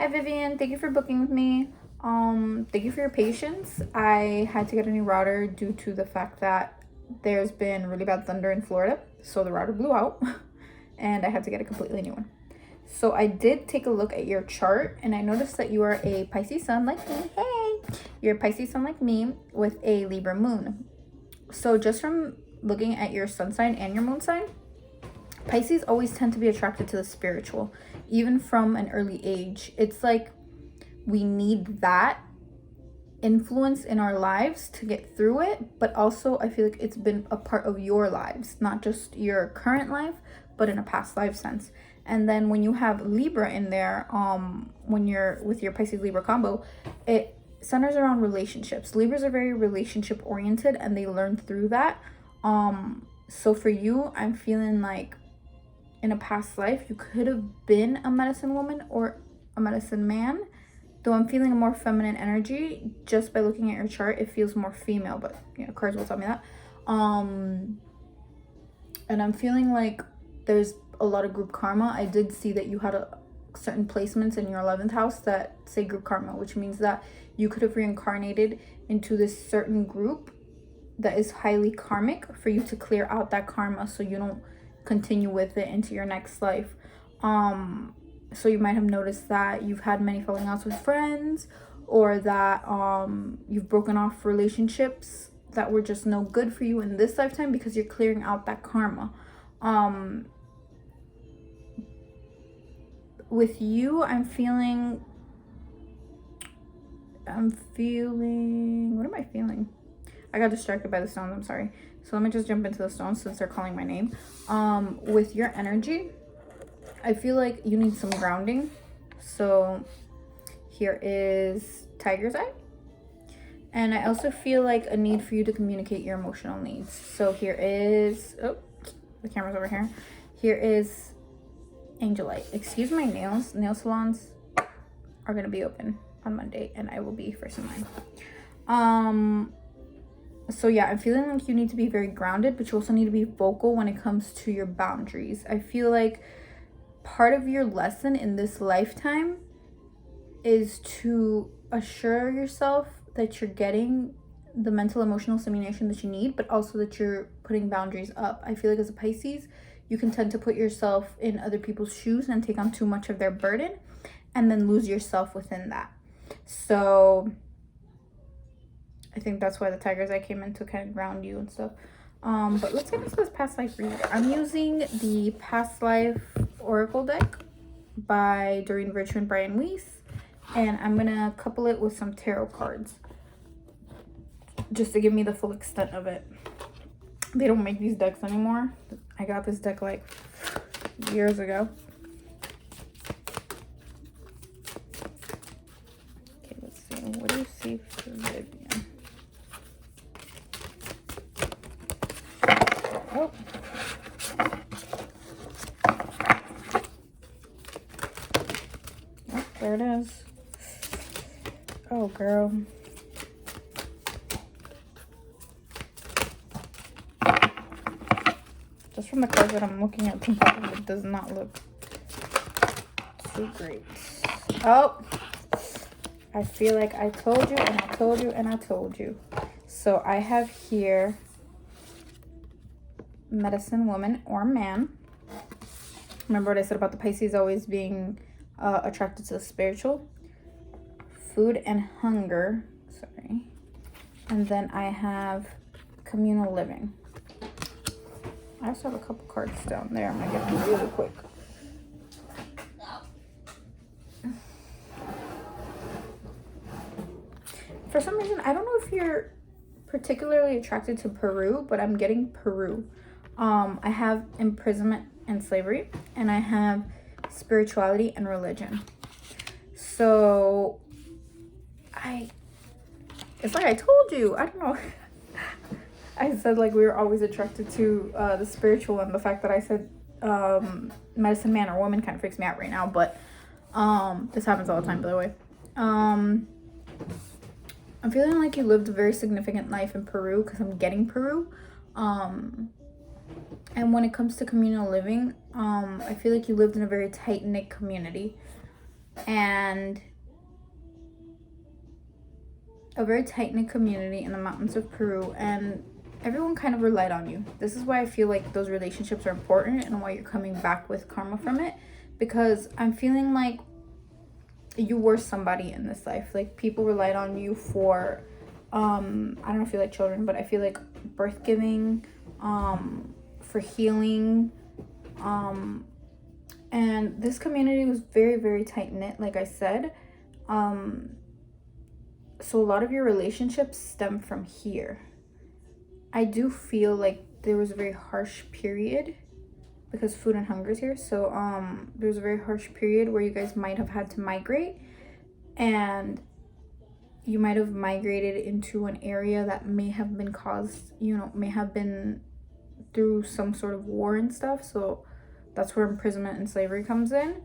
Hi Vivian, thank you for booking with me. Thank you for your patience. I had to get a new router due to the fact that there's been really bad thunder in Florida, so the router blew out and I had to get a completely new one. So I did take a look at your chart and I noticed that you are a Pisces sun like me. Hey, you're a Pisces sun like me with a Libra moon. So just from looking at your sun sign and your moon sign, Pisces always tend to be attracted to the spiritual, even from an early age. It's like we need that influence in our lives to get through it, but also I feel like it's been a part of your lives, not just your current life, but in a past life sense. And then when you have Libra in there, when you're with your Pisces Libra combo, it centers around relationships. Libras are very relationship oriented and they learn through that. So for you, I'm feeling like in a past life you could have been a medicine woman or a medicine man, though I'm feeling a more feminine energy just by looking at your chart. It feels more female, but cards will tell me that. And I'm feeling like there's a lot of group karma. I did see that you had certain placements in your 11th house that say group karma, which means that you could have reincarnated into this certain group that is highly karmic for you to clear out that karma so you don't continue with it into your next life. So you might have noticed that you've had many falling outs with friends, or that you've broken off relationships that were just no good for you in this lifetime because you're clearing out that karma. With you, I'm feeling what am I feeling? I got distracted by the stones, I'm sorry. So let me just jump into the stones since they're calling my name. With your energy, I feel like you need some grounding. So here is Tiger's Eye. And I also feel like a need for you to communicate your emotional needs. So here is, oh, the camera's over here. Here is Angelite. Excuse my nails. Nail salons are going to be open on Monday and I will be first in line. So yeah, I'm feeling like you need to be very grounded, but you also need to be vocal when it comes to your boundaries. I feel like part of your lesson in this lifetime is to assure yourself that you're getting the mental emotional stimulation that you need, but also that you're putting boundaries up. I feel like as a Pisces, you can tend to put yourself in other people's shoes and take on too much of their burden and then lose yourself within that. So I think that's why the Tiger's Eye came in, to kind of ground you and stuff. But let's get into this past life reading. I'm using the Past Life Oracle deck by Doreen Virtue and Brian Weiss. And I'm going to couple it with some tarot cards just to give me the full extent of it. They don't make these decks anymore. I got this deck like years ago. Okay, let's see. What do you see for Vivian? Oh. Oh, there it is. Oh, girl. Just from the cards that I'm looking at, it does not look too great. Oh, I feel like I told you and I told you and I told you. So I have here medicine woman or man. Remember what I said about the Pisces always being attracted to the spiritual? Food and hunger. Sorry. And then I have communal living. I also have a couple cards down there. I'm going to get them really quick. For some reason, I don't know if you're particularly attracted to Peru, but I'm getting Peru. I have imprisonment and slavery, and I have spirituality and religion. So it's like I told you, I don't know. I said like we were always attracted to the spiritual, and the fact that I said medicine man or woman kind of freaks me out right now, but this happens all the time, by the way. I'm feeling like you lived a very significant life in Peru because I'm getting Peru. And when it comes to communal living, I feel like you lived in a very tight-knit community. and a very tight-knit community in the mountains of Peru, and everyone kind of relied on you. This is why I feel like those relationships are important and why you're coming back with karma from it, because I'm feeling like you were somebody in this life. Like, people relied on you for I don't know if you like children, but I feel like birth giving, for healing, and this community was very, very tight-knit, like I said. So a lot of your relationships stem from here. I do feel like there was a very harsh period, because food and hunger is here. So there's a very harsh period where you guys might have had to migrate, and you might have migrated into an area that may have been caused, may have been through some sort of war and stuff. So that's where imprisonment and slavery comes in.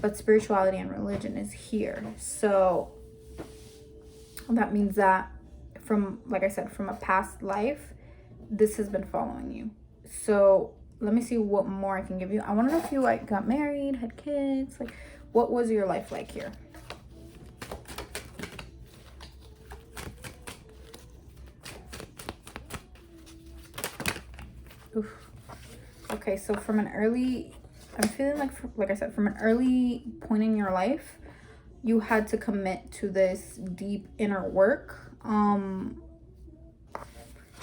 But spirituality and religion is here. So that means that like I said, from a past life, this has been following you. So let me see what more I can give you. I want to know if you like got married, had kids, like what was your life like here? Oof. Okay, so from an early, I'm feeling like I said, from an early point in your life, you had to commit to this deep inner work, kind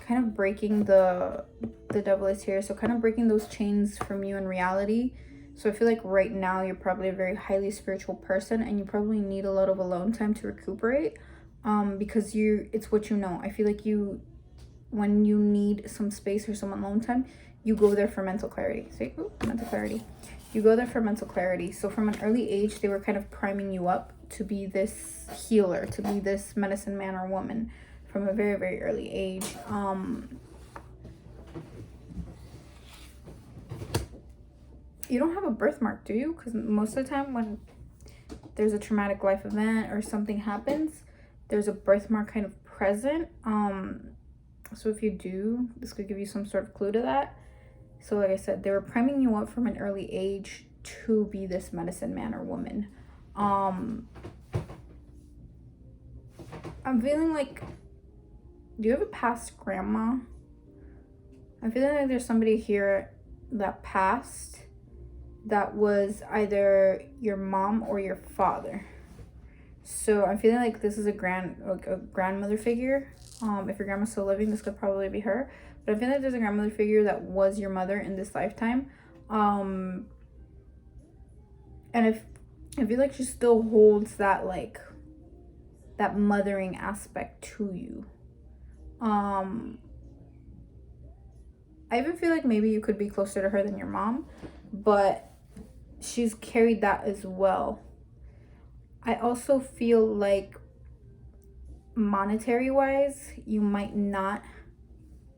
of breaking the devil is here, so kind of breaking those chains from you in reality. So I feel like right now you're probably a very highly spiritual person, and you probably need a lot of alone time to recuperate, because it's what you know. I feel like when you need some space or some alone time, you go there for mental clarity. Say, mental clarity. You go there for mental clarity. So from an early age, they were kind of priming you up to be this healer, to be this medicine man or woman from a very, very early age. You don't have a birthmark, do you? Because most of the time when there's a traumatic life event or something happens, there's a birthmark kind of present. So if you do, this could give you some sort of clue to that. So like I said, they were priming you up from an early age to be this medicine man or woman. I'm feeling like, do you have a past grandma? I'm feeling like there's somebody here that passed that was either your mom or your father. So I'm feeling like this is a grandmother figure. If your grandma's still living, this could probably be her. But I feel like there's a grandmother figure that was your mother in this lifetime. And I feel like she still holds that, like, that mothering aspect to you. I even feel like maybe you could be closer to her than your mom, but she's carried that as well. I also feel like monetary wise, you might not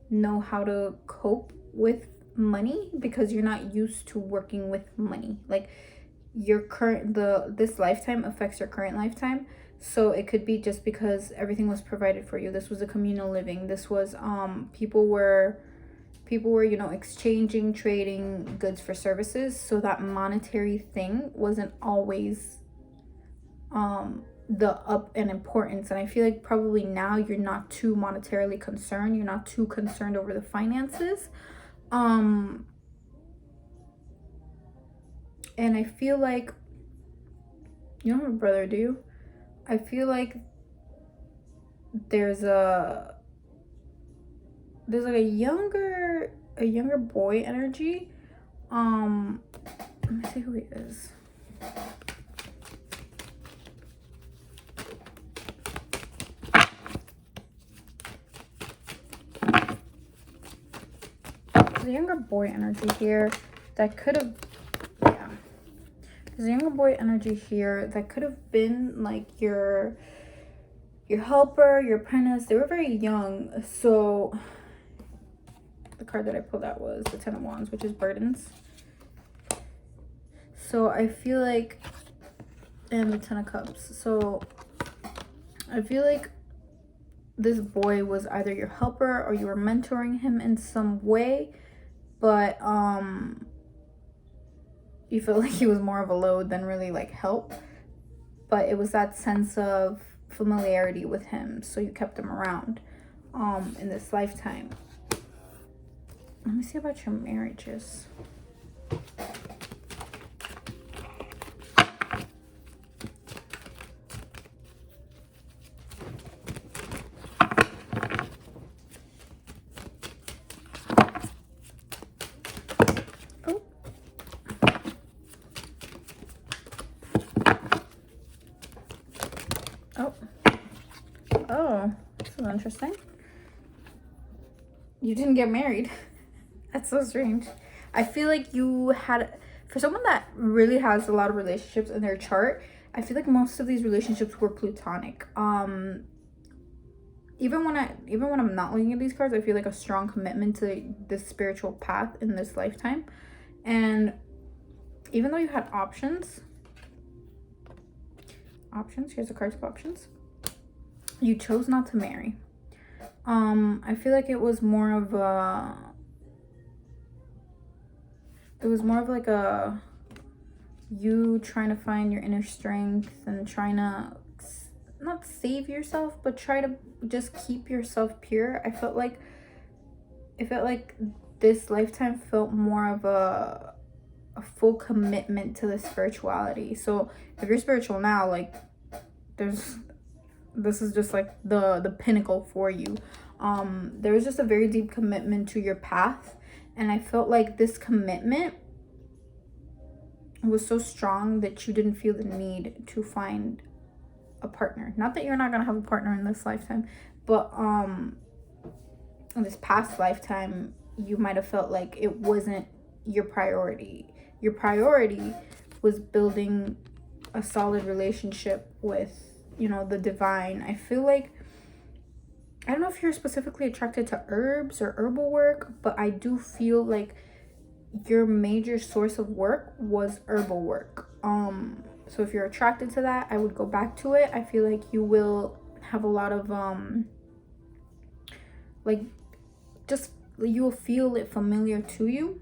know how to cope with money because you're not used to working with money. Like, this lifetime affects your current lifetime. So it could be just because everything was provided for you. This was a communal living. This was people were exchanging, trading goods for services. So that monetary thing wasn't always the up and importance. And I feel like probably now you're not too monetarily concerned. You're not too concerned over the finances. And I feel like you don't have a brother, do you? I feel like there's like a younger boy energy. Let me see who he is. There's a younger boy energy here that could have, yeah. There's a younger boy energy here that could have been like your helper, your apprentice. They were very young. So the card that I pulled out was the Ten of Wands, which is burdens. So I feel like, and the Ten of Cups. So I feel like this boy was either your helper or you were mentoring him in some way, but you felt like he was more of a load than really like help. but it was that sense of familiarity with him, so you kept him around in this lifetime. Let me see about your marriages. Oh, this is interesting. You didn't get married. That's so strange. I feel like you had, for someone that really has a lot of relationships in their chart, I feel like most of these relationships were platonic. Even when I'm not looking at these cards, I feel like a strong commitment to this spiritual path in this lifetime. And even though you had options, here's the cards of options, you chose not to marry. I feel like it was more of like a you trying to find your inner strength and trying to not save yourself, but try to just keep yourself pure. I felt like this lifetime felt more of a full commitment to the spirituality. So if you're spiritual now, like this is just like the pinnacle for you. There was just a very deep commitment to your path, and I felt like this commitment was so strong that you didn't feel the need to find a partner. Not that you're not gonna have a partner in this lifetime, but in this past lifetime you might have felt like it wasn't your priority. Your priority was building a solid relationship with, you know, the divine. I feel like, I don't know if you're specifically attracted to herbs or herbal work, but I do feel like your major source of work was herbal work. So if you're attracted to that, I would go back to it. I feel like you will have a lot of like, just you will feel it familiar to you.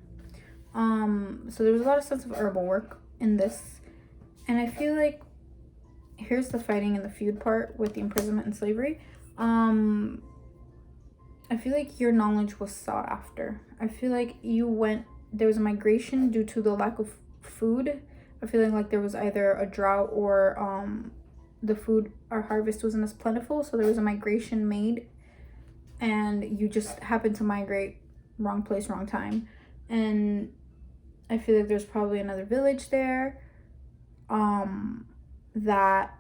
So there was a lot of sense of herbal work in this, and I feel like here's the fighting and the feud part with the imprisonment and slavery. I feel like your knowledge was sought after. I feel like there was a migration due to the lack of food. I feel like there was either a drought or the food or harvest wasn't as plentiful, so there was a migration made, and you just happened to migrate wrong place, wrong time. And I feel like there's probably another village there. That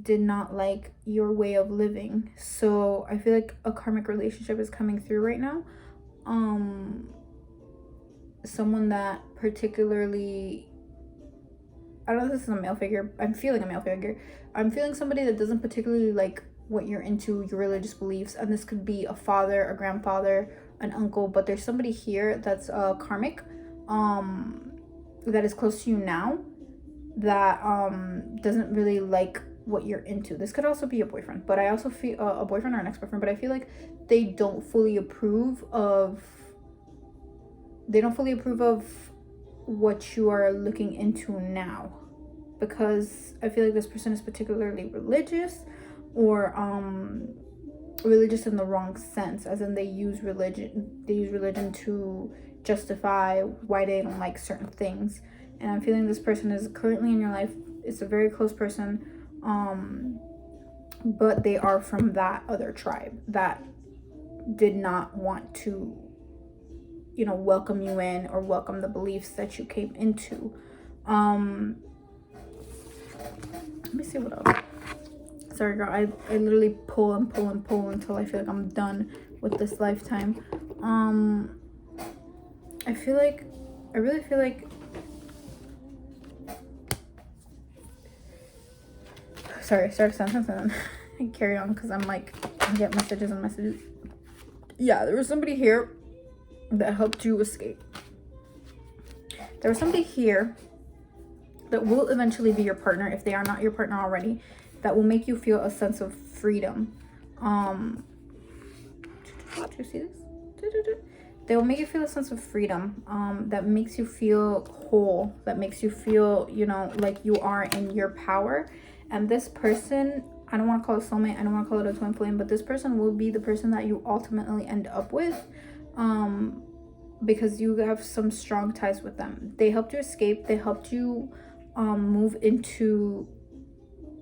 did not like your way of living. So I feel like a karmic relationship is coming through right now. Someone that particularly, I don't know if this is a male figure. I'm feeling a male figure. I'm feeling somebody that doesn't particularly like what you're into, your religious beliefs. And this could be a father, a grandfather, an uncle, but there's somebody here that's karmic, that is close to you now, that doesn't really like what you're into. This could also be a boyfriend, but I also feel a boyfriend or an ex-boyfriend, but I feel like they don't fully approve of what you are looking into now, because I feel like this person is particularly religious, or religious in the wrong sense, as in they use religion to justify why they don't like certain things. And I'm feeling this person is currently in your life. It's a very close person, but they are from that other tribe that did not want to, you know, welcome you in or welcome the beliefs that you came into. Let me see what else. Sorry girl, I literally pull until I feel like I'm done with this lifetime. I really feel like sorry, start a sentence and then I carry on, because I'm like, I get messages. Yeah, there was somebody here that helped you escape. There was somebody here that will eventually be your partner, if they are not your partner already, that will make you feel a sense of freedom. Do you see this? they will make you feel a sense of freedom, that makes you feel whole, that makes you feel, you know, like you are in your power. And this person, I don't want to call it soulmate, I don't want to call it a twin flame, but this person will be the person that you ultimately end up with, because you have some strong ties with them. They helped you escape, they helped you move into,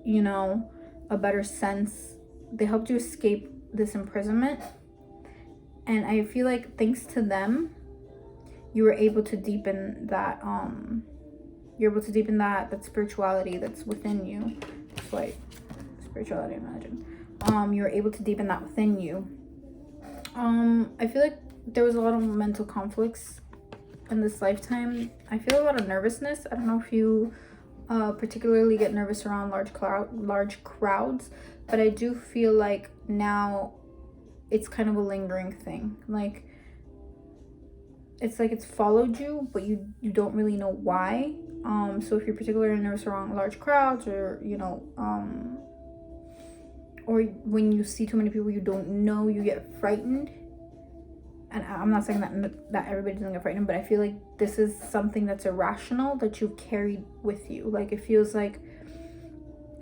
you know, a better sense. They helped you escape this imprisonment. And I feel like thanks to them, you were able to deepen that, you're able to deepen that spirituality that's within you. It's like spirituality, imagine. You're able to deepen that within you. I feel like there was a lot of mental conflicts in this lifetime. I feel a lot of nervousness. I don't know if you particularly get nervous around large crowds, but I do feel like now it's kind of a lingering thing. Like it's like it's followed you, but you don't really know why. So if you're particularly nervous around large crowds, or you know, or when you see too many people you don't know, you get frightened. And I'm not saying that everybody doesn't get frightened, but I feel like this is something that's irrational that you've carried with you. Like it feels like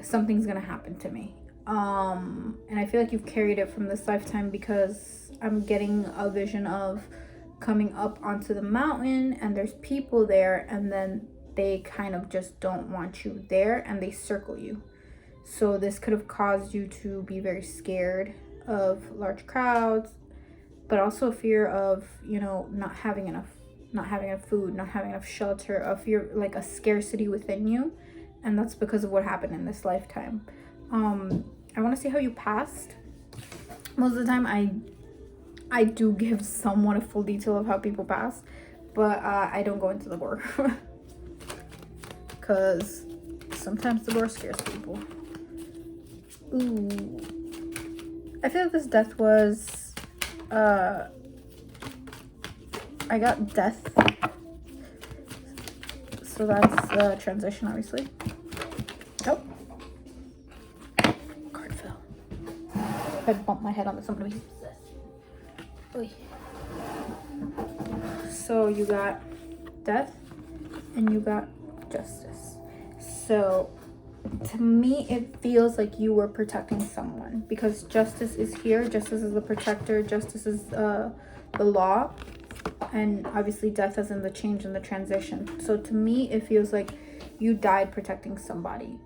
something's gonna happen to me. And I feel like you've carried it from this lifetime, because I'm getting a vision of coming up onto the mountain and there's people there, and then they kind of just don't want you there and they circle you. So this could have caused you to be very scared of large crowds, but also a fear of, you know, not having enough food, not having enough shelter, a fear, like a scarcity within you. And that's because of what happened in this lifetime. I want to see how you passed. Most of the time I do give somewhat a full detail of how people pass, but I don't go into the gore because sometimes the gore scares people. Ooh, I feel like this death was I got death, so that's the transition, obviously. Oh, card fell. If I bump my head on this, I'm gonna be obsessed. So you got death and you got justice. So to me it feels like you were protecting someone, because justice is here. Justice is the protector, justice is the law, and obviously death as in the change and the transition. So to me it feels like you died protecting somebody.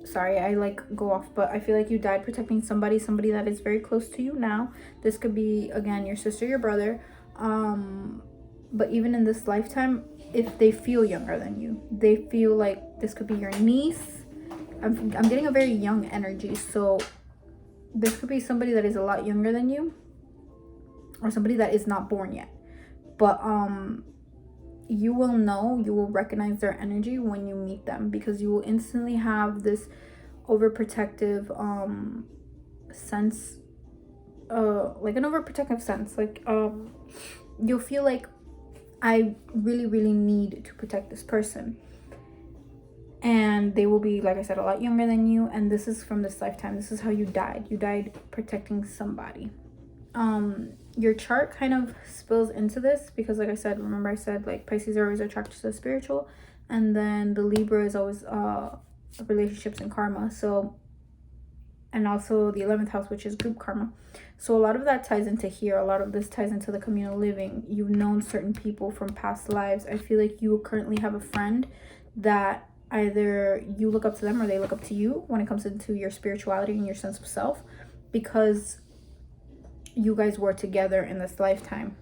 Sorry, I like go off, but I feel like you died protecting somebody that is very close to you now. This could be, again, your sister, your brother, but even in this lifetime, if they feel younger than you, they feel like this could be your niece. I'm getting a very young energy, so this could be somebody that is a lot younger than you, or somebody that is not born yet, but you will recognize their energy when you meet them, because you will instantly have this overprotective sense, like an overprotective sense, like you'll feel like, I really, really need to protect this person. And they will be, like I said, a lot younger than you, and this is from this lifetime. This is how you died protecting somebody. Your chart kind of spills into this, because like I said, remember I said like Pisces are always attracted to the spiritual, and then the Libra is always relationships and karma. So, and also the 11th house, which is group karma. So a lot of that ties into here. A lot of this ties into the communal living. You've known certain people from past lives. I feel like you currently have a friend that either you look up to them or they look up to you when it comes into your spirituality and your sense of self, because you guys were together in this lifetime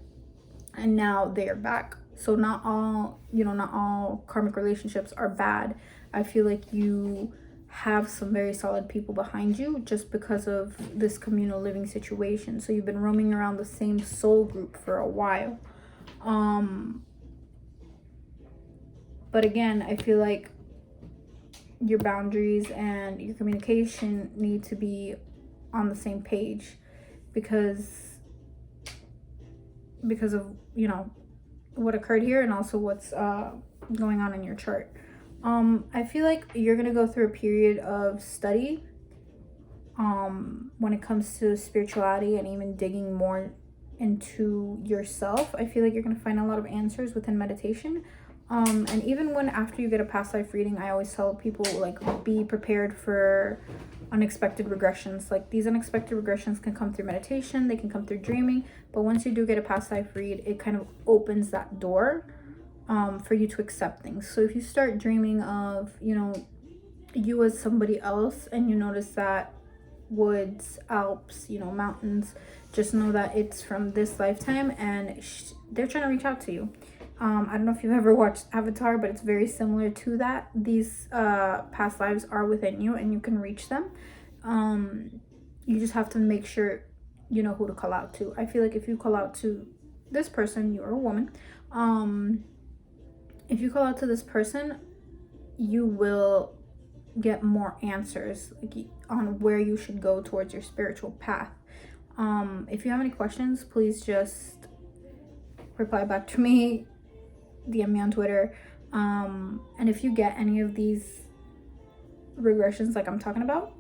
and now they're back. So not all karmic relationships are bad. I feel like you have some very solid people behind you just because of this communal living situation. So you've been roaming around the same soul group for a while. But again, I feel like your boundaries and your communication need to be on the same page, because of, you know, what occurred here and also what's going on in your chart. I feel like you're gonna go through a period of study when it comes to spirituality and even digging more into yourself. I feel like you're going to find a lot of answers within meditation. And even when after you get a past life reading, I always tell people, like, be prepared for unexpected regressions. Like, these unexpected regressions can come through meditation, they can come through dreaming, but once you do get a past life read, it kind of opens that door for you to accept things. So if you start dreaming of, you know, you as somebody else, and you notice that woods, Alps, you know, mountains, just know that it's from this lifetime, and they're trying to reach out to you. I don't know if you've ever watched Avatar, but it's very similar to that. These past lives are within you, and you can reach them. You just have to make sure you know who to call out to. I feel like if you call out to this person, you're a woman. If you call out to this person, you will get more answers, like, on where you should go towards your spiritual path. If you have any questions, please just reply back to me, DM me on Twitter. And if you get any of these regressions like I'm talking about,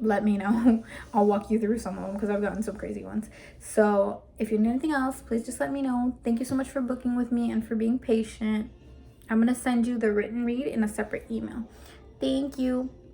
let me know. I'll walk you through some of them, because I've gotten some crazy ones. So if you need anything else, please just let me know. Thank you so much for booking with me and for being patient. I'm going to send you the written read in a separate email. Thank you.